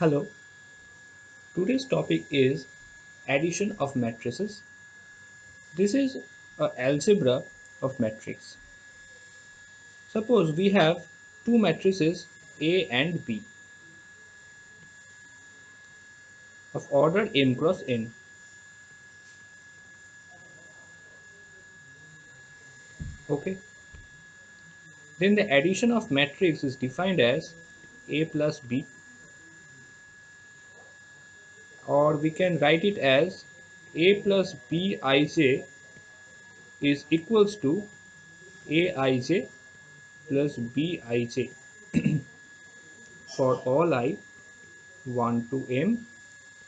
Hello, today's topic is addition of matrices. This is an algebra of matrix. Suppose we have two matrices A and B of order m cross n. Okay, then the addition of matrix is defined as A plus B, or we can write it as A plus Bij is equals to Aij plus Bij for all I 1 to m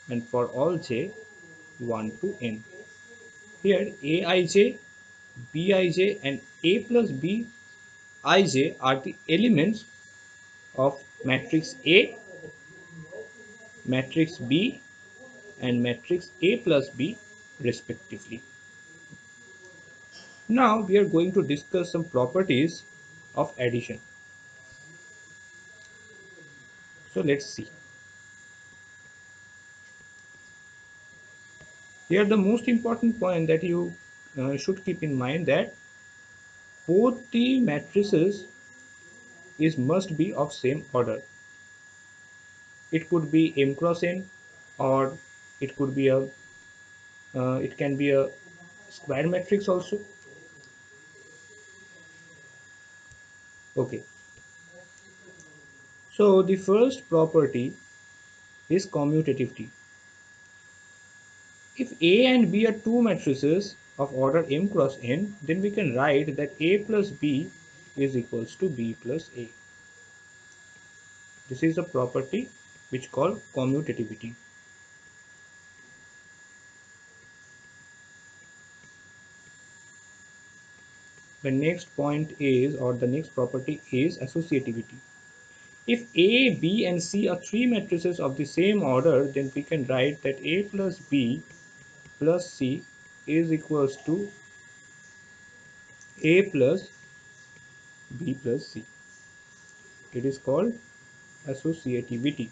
and for all j 1 to n. Here Aij, Bij and A plus Bij are the elements of matrix A, matrix B and matrix A plus B respectively. Now we are going to discuss some properties of addition. So let's see. Here the most important point that you should keep in mind that both the matrices is must be of same order. It could be m cross n, or it could be a it can be a square matrix also. Okay, so the first property is commutativity. If A and B are two matrices of order m cross n, then we can write that A plus B is equals to B plus A. This is a property which called commutativity. The next point is, or the next property is associativity. If A, B and C are three matrices of the same order, then we can write that A plus B plus C is equals to A plus B plus C. It is called associativity.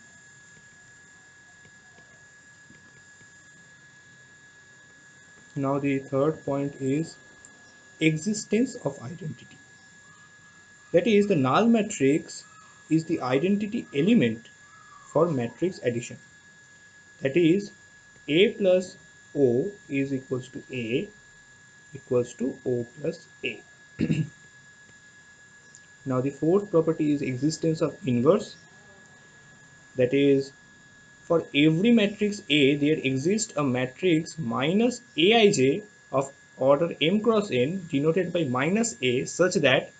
Now the third point is existence of identity. That is, the null matrix is the identity element for matrix addition. That is, A plus O is equals to A equals to O plus A. Now the fourth property is existence of inverse. That is, for every matrix A, there exists a matrix minus Aij of order m cross n denoted by minus A, such that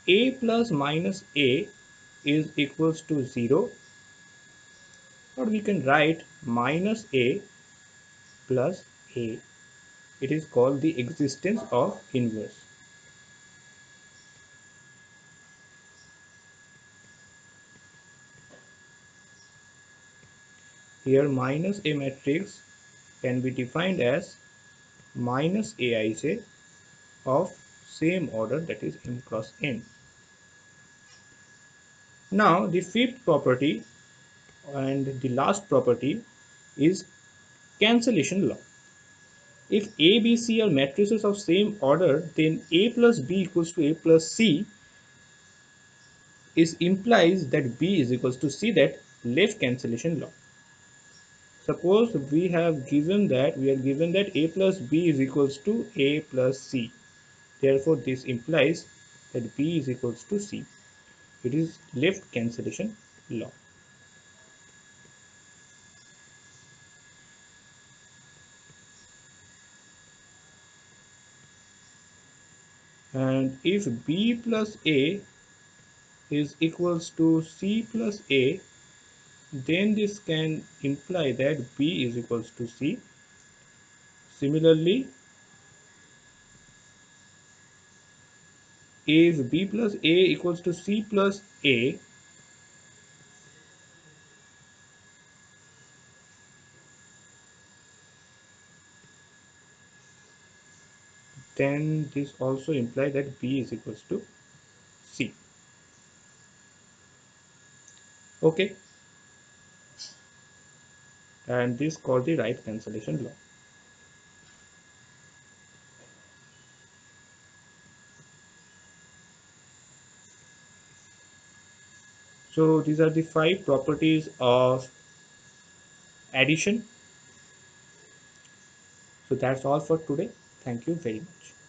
A plus minus A is equals to 0, or we can write minus A plus A. It is called the existence of inverse. Here minus A matrix can be defined as minus Aij of same order, that is m cross n. Now the fifth property and the last property is cancellation law. If A, B, C are matrices of same order, then A plus B equals to A plus C is implies that B is equals to C, that left cancellation law. Suppose we are given that A plus B is equals to A plus C. Therefore, this implies that B is equals to C. It is left cancellation law. And if B plus A is equals to C plus A, then this can imply that B is equals to C. Similarly, if B plus A equals to C plus A, then this also implies that B is equals to C. Okay. and this called the right cancellation law. So these are the five properties of addition. So that's all for today. Thank you very much.